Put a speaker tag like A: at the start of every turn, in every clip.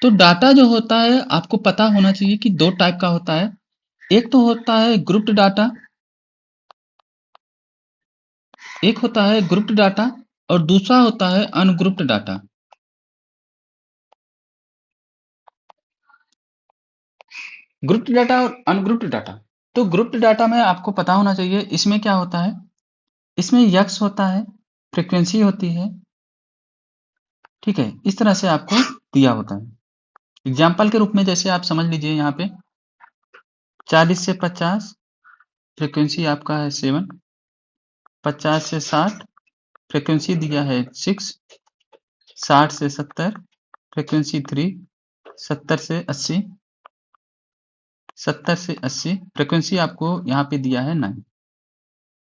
A: तो डाटा जो होता है आपको पता होना चाहिए कि दो टाइप का होता है। एक तो होता है ग्रुप्ड डाटा, एक होता है ग्रुप्ड डाटा और दूसरा होता है अनग्रुप्ड डाटा। ग्रुप्ड डाटा और अनग्रुप्ड डाटा। तो ग्रुप्ड डाटा में आपको पता होना चाहिए इसमें क्या होता है। इसमें यक्स होता है, फ्रीक्वेंसी होती है, ठीक है। इस तरह से आपको दिया होता है। एग्जाम्पल के रूप में जैसे आप समझ लीजिए यहाँ पे 40 से 50 फ्रीक्वेंसी आपका है 7, 50 से 60 फ्रीक्वेंसी दिया है 6, 60 से 70 फ्रीक्वेंसी 3, 70 से 80, 70 से 80 फ्रीक्वेंसी आपको यहाँ पे दिया है 9।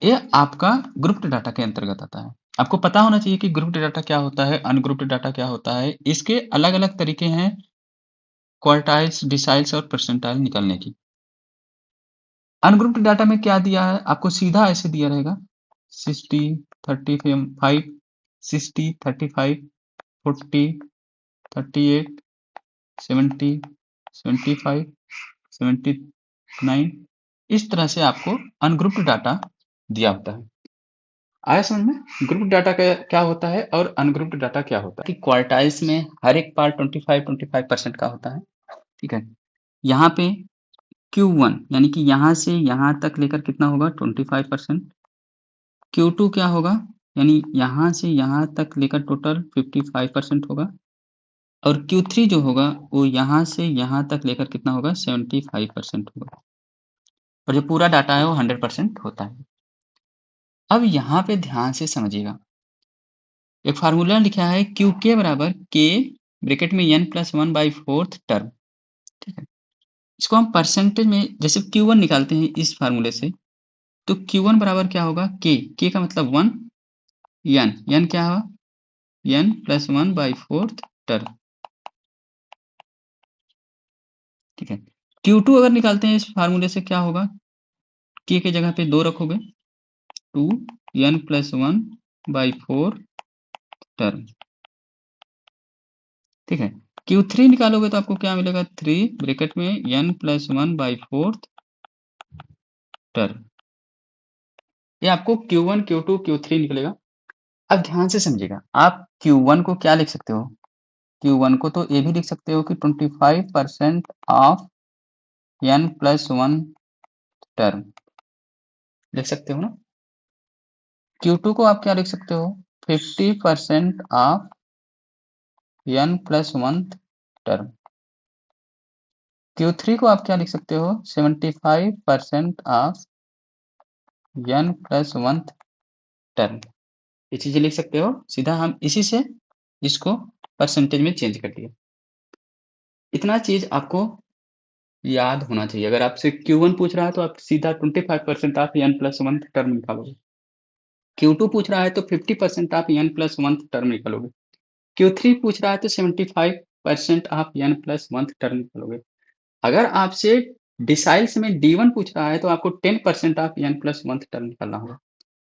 A: ये आपका ग्रुप्ड डाटा के अंतर्गत आता है। आपको पता होना चाहिए कि ग्रुप्ड डाटा क्या होता है, अनग्रुप्ड डाटा क्या होता है। इसके अलग अलग तरीके हैं क्वार्टाइल्स, डिसाइल्स और परसेंटाइल निकालने की। अनग्रुप्ड डाटा में क्या दिया है आपको, सीधा ऐसे दिया रहेगा 60, 35, 60, 35, 40, 38, 70, 75, 79। इस तरह से आपको अनग्रुप्ड डाटा दिया होता है। आया समझ में? ग्रुप डाटा का क्या होता है और अनग्रुप्ड डाटा क्या होता है कि क्वार्टाइल्स में हर एक पार्ट 25-25% का होता है, ठीक है। यहाँ पे Q1 यानी कि यहाँ से यहाँ तक लेकर कितना होगा 25%। Q2 क्या होगा, यानी यहाँ से यहाँ तक लेकर टोटल 55% होगा। और Q3 जो होगा वो यहाँ से यहाँ तक लेकर कितना होगा 75% होगा। और जो पूरा डाटा है वो 100% होता है। अब यहाँ पे ध्यान से समझिएगा, एक फार्मूला लिखा है क्यू के बराबर के ब्रैकेट में n प्लस 1/4 टर्म, ठीक है। इसको हम परसेंटेज में जैसे Q1 निकालते हैं इस फार्मूले से, तो Q1 बराबर क्या होगा के का मतलब 1, n क्या होगा n प्लस 1/4 टर्म, ठीक है। Q2 अगर निकालते हैं इस फार्मूले से क्या होगा, के जगह पे 2 रखोगे 2 n प्लस 1/4 टर्म, ठीक है। Q3 निकालोगे तो आपको क्या मिलेगा 3 ब्रैकेट में n प्लस 1/4 टर्म। ये आपको Q1, Q2, Q3 निकलेगा। अब ध्यान से समझिएगा, आप Q1 को क्या लिख सकते हो, Q1 को तो ये भी लिख सकते हो कि 25% ऑफ n प्लस 1 टर्म लिख सकते हो ना। Q2 को आप क्या लिख सकते हो 50% of n plus 1 term. Q3 को आप क्या लिख सकते हो 75% ऑफ n प्लस 1 टर्म। ये चीजें लिख सकते हो, सीधा हम इसी से इसको परसेंटेज में चेंज कर दिया। इतना चीज आपको याद होना चाहिए। अगर आपसे Q1 पूछ रहा है तो आप सीधा 25% ऑफ n प्लस 1 टर्म निकालोगे। Q2 पूछ रहा है तो 50% ऑफ n प्लस 1 टर्म निकालोगे। Q3 पूछ रहा है तो 75% ऑफ n प्लस 1 टर्म निकालोगे। अगर आपसे डिसाइल्स में D1 पूछ रहा है तो आपको 10% ऑफ n प्लस 1 टर्म निकालना होगा।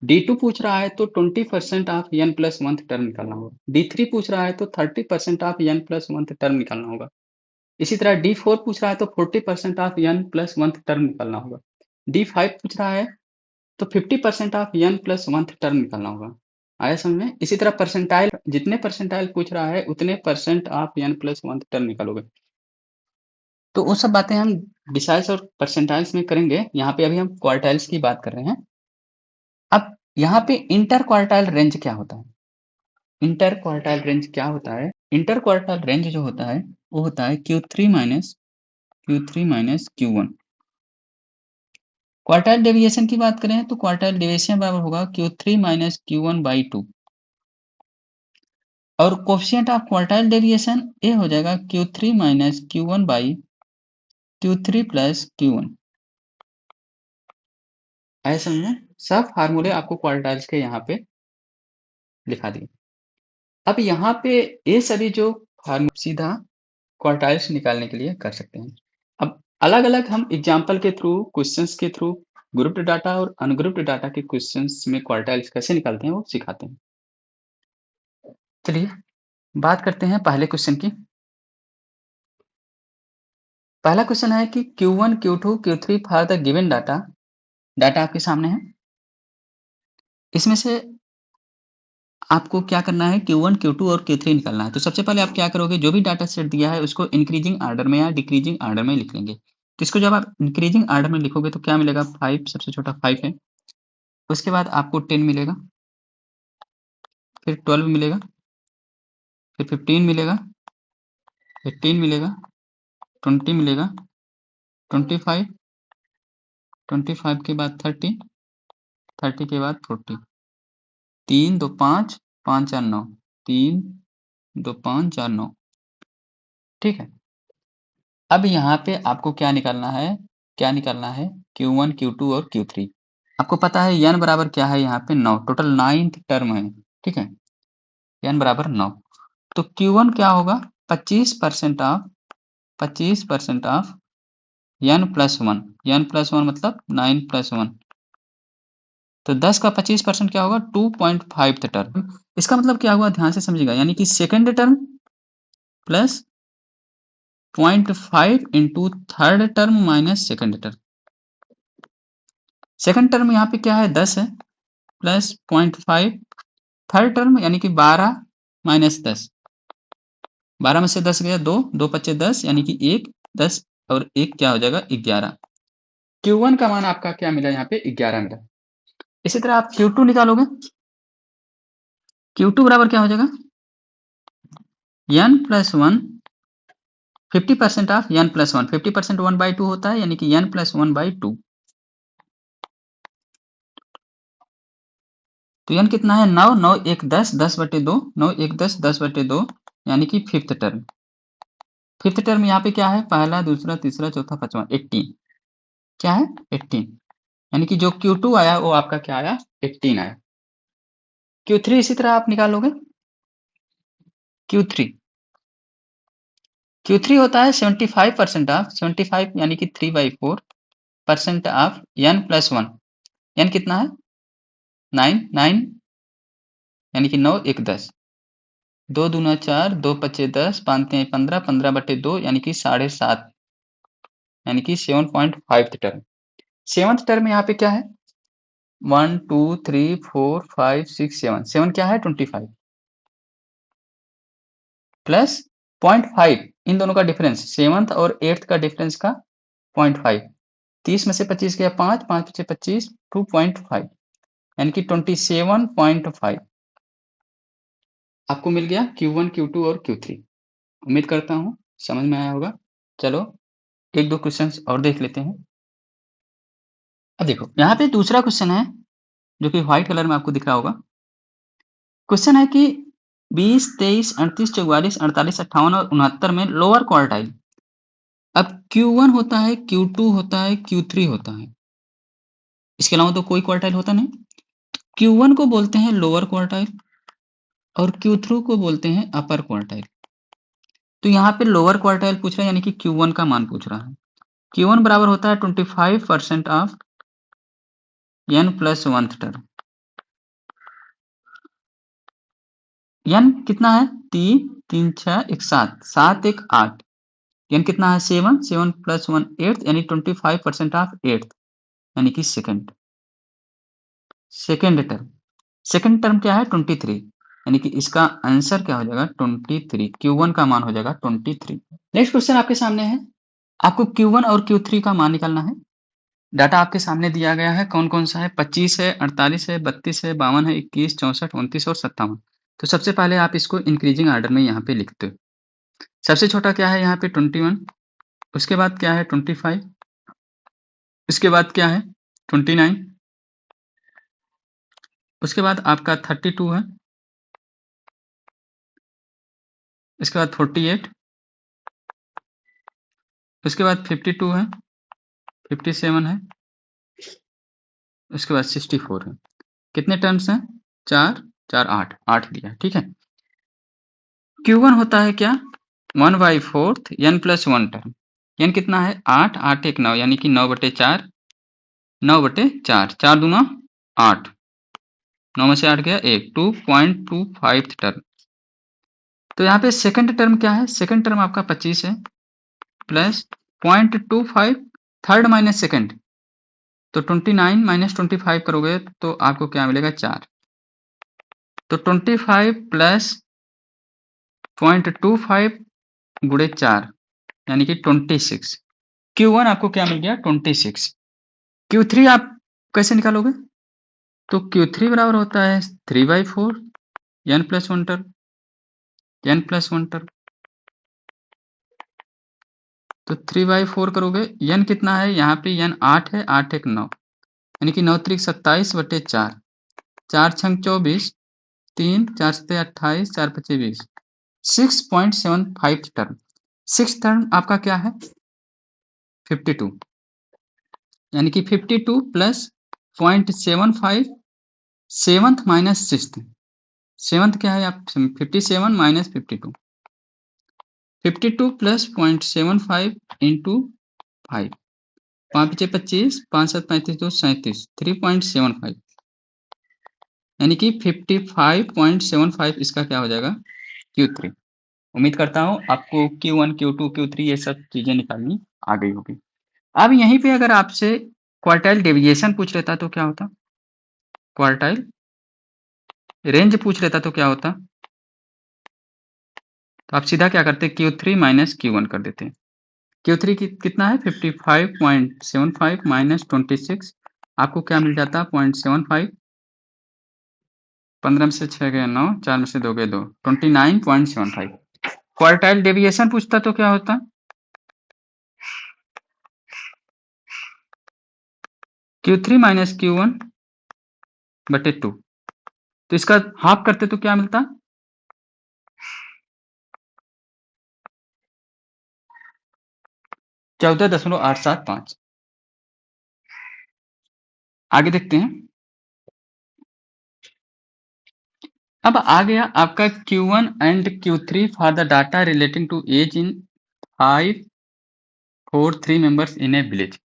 A: D2 पूछ रहा है तो 20% ऑफ n प्लस 1 टर्म निकालना होगा। D3 पूछ रहा है तो 30% ऑफ n प्लस 1 टर्म निकालना होगा। इसी तरह D4 पूछ रहा है तो 40% ऑफ n प्लस 1 टर्म निकालना होगा। D5 पूछ रहा है तो 50% ऑफ n प्लस 1 टर्म निकालना होगा। आया समझ में? इसी तरह परसेंटाइल, जितने परसेंटाइल पूछ रहा है उतने percent of n plus 1 term निकालोगे। तो वो सब बातें हम डिसाइल्स और परसेंटाइल्स में करेंगे। यहाँ पे अभी हम क्वार्टाइल्स की बात कर रहे हैं। अब यहाँ पे इंटर क्वार्टाइल रेंज क्या होता है? इंटर क्वार्टाइल रेंज क्या होता है? इंटर क्वार्टाइल रेंज जो होता है वो होता है Q3 minus Q1। Quartile deviation की बात करें तो क्वार्टाइल डेविएशन बराबर होगा Q3 माइनस Q1/2 और कोफिशिएंट ऑफ क्वार्टाइल डेविएशन ये हो जाएगा Q3 minus Q1/Q3 plus Q1। ऐसे में सब फार्मूले आपको क्वार्टाइल्स के यहाँ पे लिखा दिए। अब यहाँ पे ये सभी जो फार्मूले सीधा क्वार्टाइल्स निकालने के लिए कर सकते हैं। अब अलग अलग हम एग्जाम्पल के थ्रू, क्वेश्चंस के थ्रू ग्रुप्ड डाटा और अनग्रुप्ड डाटा के क्वेश्चंस में क्वार्टाइल्स कैसे निकालते हैं वो सिखाते हैं। चलिए बात करते हैं पहले क्वेश्चन की। पहला क्वेश्चन है कि Q1, Q2, Q3 for the given data, data आपके सामने है। इसमें से आपको क्या करना है, Q1, Q2 और Q3 निकालना है। तो सबसे पहले आप क्या करोगे, जो भी डाटा सेट दिया है उसको इंक्रीजिंग ऑर्डर में या डिक्रीजिंग ऑर्डर में लिख लेंगे। तो इसको जब आप इंक्रीजिंग ऑर्डर में लिखोगे तो क्या मिलेगा, 5 सबसे छोटा 5 है, उसके बाद आपको 10 मिलेगा, फिर 12 मिलेगा, फिर 15 मिलेगा, 18 मिलेगा, 20 मिलेगा, 25, 25 के बाद 30, 30 के बाद 40, 3 2 5, 5 4 9, 3 2 5 4 9, ठीक है। अब यहाँ पे आपको क्या निकालना है, क्या निकालना है, Q1, Q2 और Q3। आपको पता है n बराबर क्या है, यहाँ पे 9, टोटल 9th टर्म है, ठीक है, n बराबर 9। तो Q1 क्या होगा, 25% of 25% of n plus 1, n plus 1 मतलब 9 प्लस 1, तो 10 का 25% क्या होगा, 2.5 टर्म। इसका मतलब क्या हुआ, ध्यान से समझिएगा, यानी कि second term plus 0.5 into third term minus second term. Second term यहाँ पे क्या है, 10 है, प्लस 0.5 थर्ड टर्म यानी कि 12 माइनस 10, 12 में से 10 गया 2, 2 पच्चे 10 यानी कि 1, 10 और 1 क्या हो जाएगा, 11। Q1 का मान आपका क्या मिला, यहाँ पे 11 मिला। इसी तरह आप Q2 निकालोगे, Q2 बराबर क्या हो जाएगा, n plus 1, 50% of n plus 1, 50% 1/2 होता है, यानी कि n प्लस 1/2। तो n कितना है, 9, 9 1 10, 10/2, 9 1 10, 10/2, यानी कि फिफ्थ टर्म। फिफ्थ टर्म यहाँ पे क्या है, पहला दूसरा तीसरा चौथा पांचवा, 18, क्या है 18, यानी कि जो Q2 आया वो आपका क्या आया, 18 आया। Q3 इसी तरह आप निकालोगे, Q3 Q3 होता है 75% ऑफ 75 यानी कि 3/4% ऑफ n प्लस 1, n कितना है 9, 9 यानी कि 9 1 10, 2 दूना 4, 2 पच्चे 10, 5 3 15, 15/2 यानी कि 7.5, यानी कि 7.5 टर्म। सेवंथ टर्म यहाँ पे क्या है, 1 2 3 4 5 6 7, 7 क्या है 25 प्लस 0.5, इन दोनों का डिफरेंस, सेवंथ और एट्थ का डिफरेंस का 0.5, 30 में से 25 गया 5, 5 से 25, 2.5 यानी कि 27.5 आपको मिल गया Q1, Q2 और Q3। उम्मीद करता हूँ समझ में आया होगा। चलो एक दो क्वेश्चंस और देख लेते हैं। अब देखो यहाँ पे दूसरा क्वेश्चन है जो कि व्हाइट कलर में आपको दिख रहा होगा। क्वेश्चन है कि 20, 23, 38, 44, 48, 58 और 69 में लोअर क्वार्टाइल। अब Q1 होता है, Q2 होता है, Q3 होता है, इसके अलावा तो कोई क्वार्टाइल होता नहीं। Q1 को बोलते हैं लोअर क्वार्टाइल और Q3 को बोलते हैं अपर क्वार्टाइल। तो यहाँ पे लोअर क्वार्टाइल पूछ रहा है, यानी कि Q1 का मान पूछ रहा है। Q1 बराबर होता है 25% of n plus 1th term. n कितना है, 3, 3 6 1 7, 7 1 8, n कितना है 7, 7 प्लस 1 8 यानी 25% ऑफ 8th यानी कि second, second term. Second term क्या है 23, यानी कि इसका आंसर क्या हो जाएगा 23, Q1 का मान हो जाएगा 23। नेक्स्ट क्वेश्चन आपके सामने है, आपको Q1 और Q3 का मान निकालना है। डाटा आपके सामने दिया गया है, कौन कौन सा है, 25 है, 48 है, 32 है, 52 है, 21, 64, 29 और 57। तो सबसे पहले आप इसको इंक्रीजिंग ऑर्डर में यहाँ पे लिखते हो। सबसे छोटा क्या है यहाँ पे 21, उसके बाद क्या है 25, उसके बाद क्या है 29, उसके बाद आपका 32 है, इसके बाद 48, उसके बाद 52 है, 57 है, उसके बाद 64 है। कितने टर्म्स हैं, 4 4 8, 8 दिया, ठीक है। Q1 होता है क्या, 1/4 n प्लस 1 टर्म, n कितना है 8, 8 1 9 यानी कि 9/4, 9/4, 4 दूना 8, 9 में से 8 गया 1, 2.25 टर्म। तो यहाँ पे सेकंड टर्म क्या है, सेकंड टर्म आपका 25 है, प्लस 0.25 थर्ड माइनस सेकेंड, तो 29 माइनस 25 करोगे तो आपको क्या मिलेगा 4। तो 25 प्लस 0.25 गुणे 4 यानी कि 26। Q1 आपको क्या मिल गया 26। Q3 आप कैसे निकालोगे? तो Q3 बराबर होता है 3/4 n plus 1 term, n plus 1 term. तो 3/4 करोगे, n कितना है यहाँ पे, n 8 है, 8 एक 9 यानी कि 9 त्रिक 27/4, 4 छंग 24, 3 4 सते 28, 4 पचे 20, 6.75 टर्म। 6 टर्म आपका क्या है 52, यानी कि 52 plus 0.75 seventh minus sixth. Seventh क्या है आप 57 माइनस 52, 52 प्लस 0.75 इंटू 5, 5 पचे 25, 5 7 35 2 37, 3.75 यानी कि 55.75 इसका क्या हो जाएगा Q3। उम्मीद करता हूं आपको Q1 Q2 Q3 ये सब चीजें निकालनी आ गई होगी। अब यहीं पे अगर आपसे क्वार्टाइल डेविएशन पूछ लेता तो क्या होता, क्वार्टाइल रेंज पूछ लेता तो क्या होता, तो आप सीधा क्या करते Q3 माइनस Q1 कर देते। Q3 कितना है 55.75 माइनस 26, आपको क्या मिल जाता 0.75, 15 में से 6 गए 9, 4 में से 2 गए 2, 29.75। क्वार्टाइल डेविएशन पूछता तो क्या होता Q3 माइनस Q1 बटे 2, तो इसका हाफ करते तो क्या मिलता 14.875। आगे देखते हैं। अब आ गया आपका Q1 and Q3 for the data relating to age in 5 4 3 members in a village.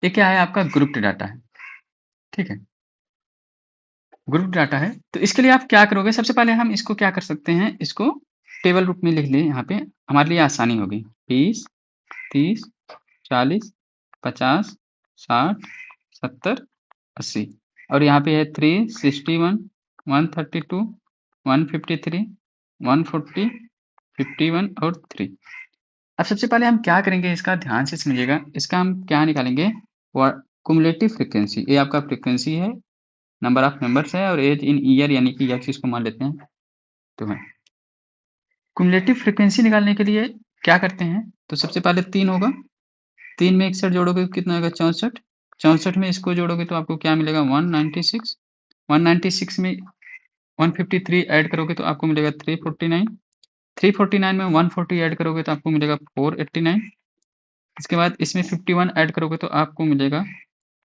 A: ये क्या है आपका ग्रुप्ड डाटा है, ठीक है, ग्रुप डाटा है। तो इसके लिए आप क्या करोगे, सबसे पहले हम इसको क्या कर सकते हैं, इसको टेबल रूप में लिख लें, यहाँ पे हमारे लिए आसानी होगी। 20 30 40 50 60 70 80 और यहाँ पे है 361 132 153 140 51 और 3। अब सबसे पहले हम क्या करेंगे, इसका ध्यान से समझिएगा, इसका हम क्या निकालेंगे, कुमुलेटिव फ्रीक्वेंसी। ये आपका फ्रीक्वेंसी है, नंबर ऑफ मेंबर्स है, और एज इन ईयर यानी कि एक्स इसको मान लेते हैं तो है। कुमुलेटिव फ्रीक्वेंसी निकालने के लिए क्या करते हैं, तो सबसे पहले 3 होगा, 3 में 61 जोड़ोगे कितना होगा 64, 64 में इसको जोड़ोगे तो आपको क्या मिलेगा 196, 196 में 153 ऐड करोगे तो आपको मिलेगा 349, 349 में 140 ऐड करोगे तो आपको मिलेगा 489, इसके बाद इसमें 51 ऐड करोगे तो आपको मिलेगा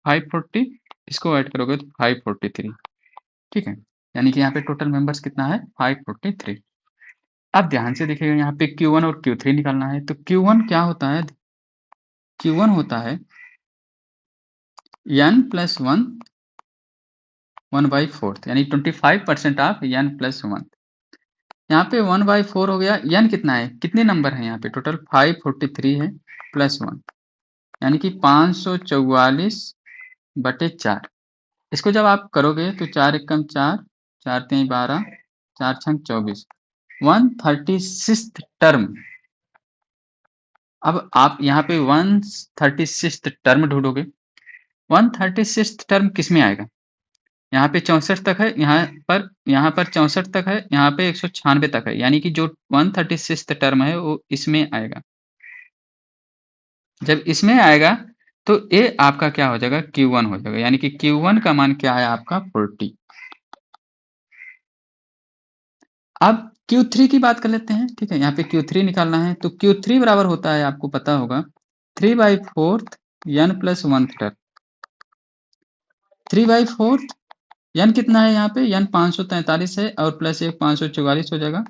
A: 540, इसको ऐड करोगे तो 543, ठीक है, यानी कि यहाँ पे टोटल मेंबर्स कितना है 543। अब ध्यान से देखिएगा, यहाँ पे Q1 और Q3 निकालना है, तो Q1 क्या होता है, Q1 होता है n प्लस 1 1/4 यानी 25% ऑफ n प्लस 1। यहाँ पे 1/4 हो गया, n कितना है, कितने नंबर है यहाँ पे टोटल 543 है प्लस 1 यानी कि 544/4। इसको जब आप करोगे तो 4 एकम 4, 4 3 12, 4 छंग 24, 136 टर्म। अब आप यहाँ पे 136 टर्म ढूंढोगे, 136 टर्म किस में आएगा, यहाँ पे 64 तक है, यहाँ पर 64 तक है, यहाँ पे 196 तक है, यानी कि जो 136 टर्म है वो इसमें आएगा। जब इसमें आएगा तो ये आपका क्या हो जाएगा Q1 हो जाएगा, यानी कि Q1 का मान क्या है आपका 40। अब Q3 की बात कर लेते हैं, ठीक है, यहाँ पे Q3 निकालना है, तो Q3 बराबर होता है आपको पता होगा 3/4 n प्लस 1 टर्म। 3/4 n कितना है यहाँ पे, n 543 है और प्लस 1 544 हो जाएगा,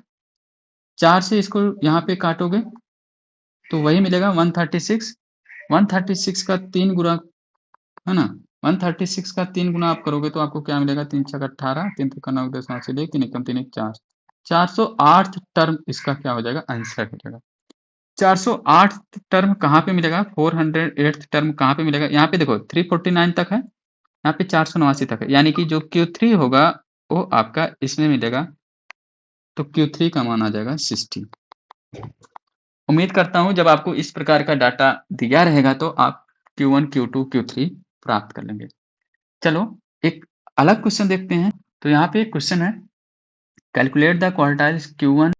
A: 4 से इसको यहाँ पे काटोगे तो वही मिलेगा 136। 136 का 3 गुना है ना, 136 का 3 गुना आप करोगे तो आपको क्या मिलेगा, 3 छक 18, 3 का 9 10 5 3 एकम 3 1 4, 408 टर्म इसका क्या हो जाएगा आंसर हो जाएगा। 408 टर्म कहाँ पे मिलेगा, 408 टर्म कहाँ पे मिलेगा, यहाँ पे देखो 349 तक है, यहाँ पे 489 तक है, यानी कि जो Q3 होगा वो आपका इसमें मिलेगा, तो Q3 का मान आ जाएगा 60। उम्मीद करता हूं जब आपको इस प्रकार का डाटा दिया रहेगा तो आप Q1, Q2, Q3 प्राप्त कर लेंगे। चलो एक अलग क्वेश्चन देखते हैं। तो यहाँ पे एक क्वेश्चन है, calculate the quartiles Q1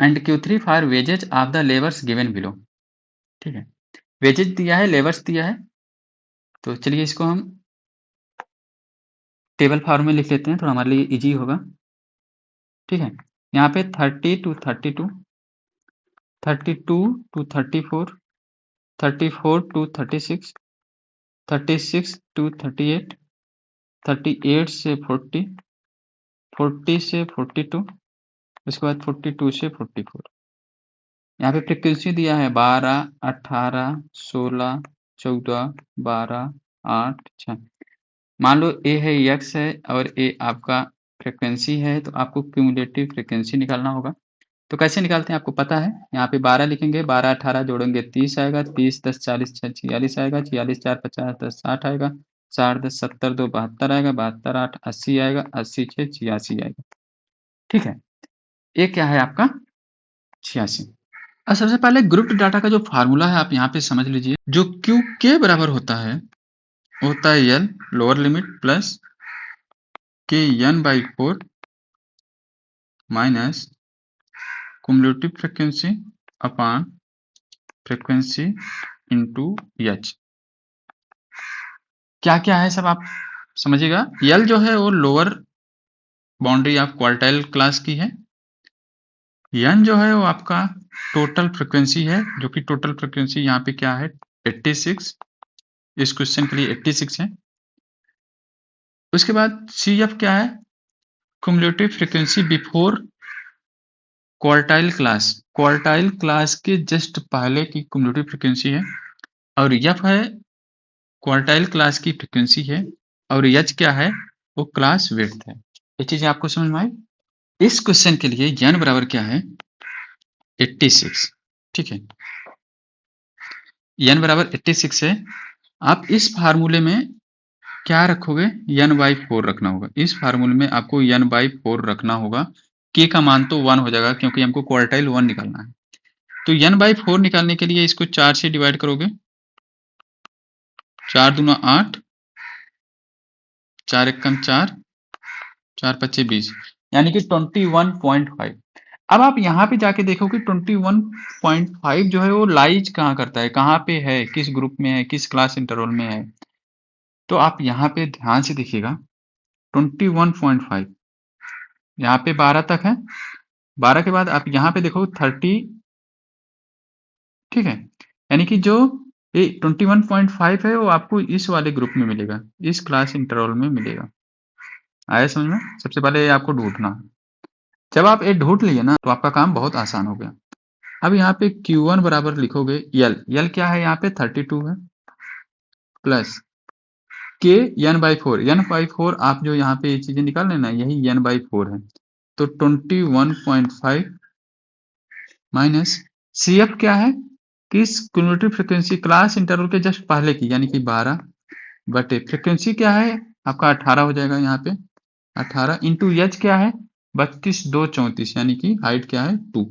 A: and Q3 for wages of the labours given below. ठीक है, वेजेज दिया है, लेबर्स दिया है, तो चलिए इसको हम टेबल फॉर्म में लिख लेते हैं, थोड़ा हमारे लिए इजी होगा। ठीक है, यहाँ पे 30 to 32, 32 to 34, 34 to 36, 36 to 38, 38 से 40, 40 से 42, उसके बाद 42 से 44। यहाँ पे फ्रीक्वेंसी दिया है 12, 18, 16, 14, 12, 8, 6। मान लो ए है, एक्स है और ए आपका फ्रीक्वेंसी है, तो आपको क्यूमुलेटिव फ्रीक्वेंसी निकालना होगा। तो कैसे निकालते हैं आपको पता है, यहाँ पे 12 लिखेंगे, 12 18 जोड़ेंगे 30 आएगा, 30 10 40 6 46 आएगा, 46 4 50 10 60 आएगा, 4 10 70 2 72 आएगा, 72 8 80 आएगा, 80 6 86 आएगा। ठीक है, ये क्या है आपका 86। अब सबसे पहले ग्रुप डाटा का जो फार्मूला है आप यहाँ पे समझ लीजिए, जो क्यू के बराबर होता है L lower limit plus k N by 4 minus cumulative frequency upon frequency into h. क्या क्या है सब आप समझिएगा। यल जो है वो lower boundary of quartile class की है, एन जो है वो आपका टोटल फ्रीक्वेंसी है, जो कि टोटल फ्रीक्वेंसी यहाँ पे क्या है 86, इस क्वेश्चन के लिए 86 है। उसके बाद सी एफ क्या है, cumulative frequency before quartile class, quartile class के जस्ट पहले की क्युमुलेटिव फ्रीक्वेंसी है, और एफ है क्वार्टाइल क्लास की फ्रीक्वेंसी है, और एच क्या है वो क्लास विड्थ है। ये चीजें आपको समझ में आई। इस क्वेश्चन के लिए एन बराबर क्या है 86। ठीक है, एन बराबर 86 है। आप इस फार्मूले में क्या रखोगे, एन बाई 4 रखना होगा। इस फार्मूले में आपको एन बाई 4 रखना होगा। के का मान तो 1 हो जाएगा क्योंकि हमको क्वार्टाइल 1 निकालना है। तो एन बाई 4 निकालने के लिए इसको 4 से डिवाइड करोगे, 4 दूना 8, 4 एकम 4, 4 पच्चे 20, यानी कि 21.5। अब आप यहाँ पे जाके देखोगे 21.5 जो है वो लाइज कहाँ करता है, कहाँ पे है, किस ग्रुप में है, किस क्लास इंटरवल में है। तो आप यहाँ पे ध्यान से देखिएगा 21.5, यहाँ पे 12 तक है, 12 के बाद आप यहाँ पे देखो 30। ठीक है, यानी कि जो ये 21.5 है वो आपको इस वाले ग्रुप में मिलेगा, इस क्लास इंटरवल में मिलेगा। आया समझ में। सबसे पहले आपको ढूंढना है, जब आप ये ढूंढ लिए ना तो आपका काम बहुत आसान हो गया। अब यहाँ पे Q1 बराबर लिखोगे यल क्या है यहाँ पे 32 है, plus k N by 4, N by 4 आप जो यहाँ पे ये चीजें निकाल लेना यही एन बाई 4 है, तो 21.5 माइनस सी एफ क्या है, किस क्युमुलेटिव फ्रीक्वेंसी क्लास इंटरवल के जस्ट पहले की, यानी कि 12 बटे फ्रीक्वेंसी क्या है आपका 18 हो जाएगा, यहाँ पे 18 इंटू एच क्या है 32 2 34, यानी कि हाइट क्या है 2।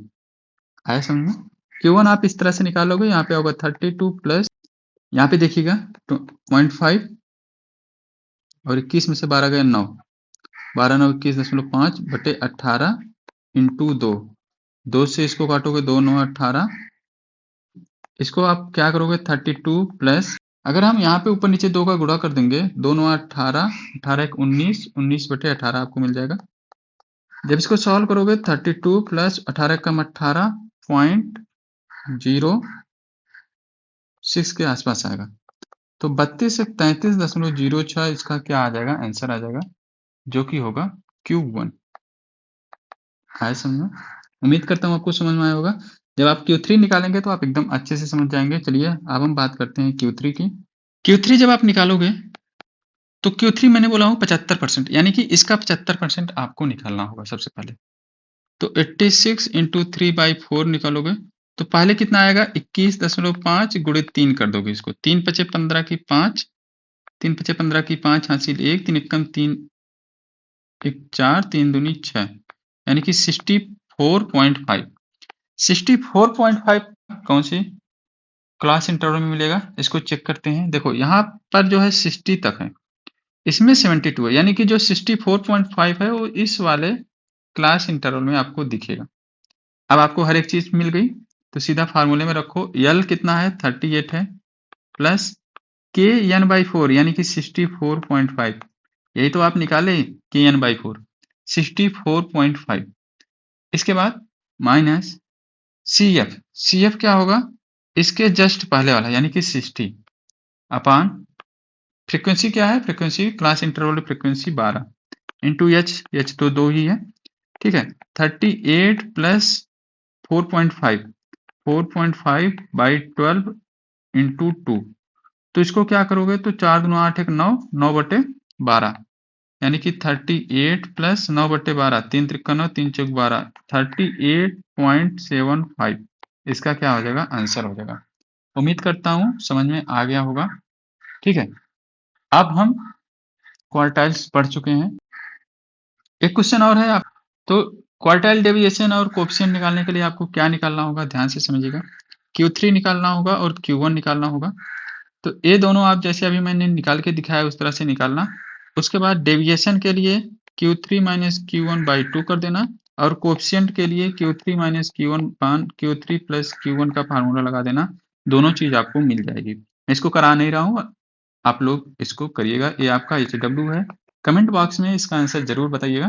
A: आया समझ में। Q1 आप इस तरह से निकालोगे, यहाँ पे होगा 32 प्लस यहाँ पे देखिएगा 0.5 और 21 में से 12 गया 9, 12 9 21.5 बटे 18 इंटू 2, 2 से इसको काटोगे 2 9 18, इसको आप क्या करोगे 32 प्लस, अगर हम यहाँ पे ऊपर नीचे 2 का गुणा कर देंगे, 2 9 18, 18 1 19, 19 बटे 18 आपको मिल जाएगा। जब इसको सॉल्व करोगे 32 प्लस 18 कम 18.06 के आसपास आएगा, तो 32 से 33.06 इसका क्या आ जाएगा, आंसर आ जाएगा, जो कि होगा Q1। आया समझ में। उम्मीद करता हूँ आपको समझ में आया होगा। जब आप Q3 निकालेंगे तो आप एकदम अच्छे से समझ जाएंगे। चलिए अब हम बात करते हैं Q3 की। Q3 जब आप निकालोगे तो Q3 मैंने बोला हूँ 75%, यानी कि इसका 75% आपको निकालना होगा सबसे पहले। तो 86 इंटू 3/4 निकालोगे तो पहले कितना आएगा 21.5 गुणे 3 कर दोगे इसको, 3 पचे 15 की 5, 3 पचे 15 की 5 हासिल 1, 3 एकम 3 1 4, 3 दूनी 6, यानी कि 64.5। 64.5 कौन सी क्लास इंटरवल में मिलेगा, इसको चेक करते हैं। देखो यहाँ पर जो है 60 तक है, इसमें 72 है, यानी कि जो 64.5 है वो इस वाले क्लास इंटरवल में आपको दिखेगा। अब आपको हर एक चीज मिल गई, तो सीधा फार्मूले में रखो, L कितना है 38 है, प्लस के एन बाई 4 यानी कि 64.5, यही तो आप निकाले के एन बाई 4 64.5। इसके बाद माइनस सी एफ क्या होगा, इसके जस्ट पहले वाला यानी कि 60 अपान फ्रीक्वेंसी क्या है, frequency class interval frequency 12 into H तो 2 ही है, ठीक है। 38 प्लस 4.5 बाई 12 इंटू 2, तो इसको क्या करोगे तो 4 दूना 8 एक 9, 9/12 यानी कि 38 प्लस 9/12, 3 त्रिका 9, 3 चौक 12, 38.75 इसका क्या हो जाएगा, आंसर हो जाएगा। उम्मीद करता हूं समझ में आ गया होगा, ठीक है। अब हम क्वार्टाइल्स पढ़ चुके हैं, एक क्वेश्चन और है आप, तो क्वार्टाइल डेविएशन और कोएफिशिएंट निकालने के लिए आपको क्या निकालना होगा, ध्यान से समझिएगा। Q3 निकालना होगा और Q1 निकालना होगा। तो ये दोनों आप जैसे अभी मैंने निकाल के दिखाया उस तरह से निकालना। उसके बाद डेविएशन के लिए Q3 माइनस Q1 बाई 2 कर देना, और कोएफिशिएंट के लिए Q3 माइनस Q1 पान Q3 प्लस Q1 का फार्मूला लगा देना, दोनों चीज आपको मिल जाएगी। मैं इसको करा नहीं रहा हूँ, आप लोग इसको करिएगा, ये आपका HW है। कमेंट बॉक्स में इसका आंसर जरूर बताइएगा।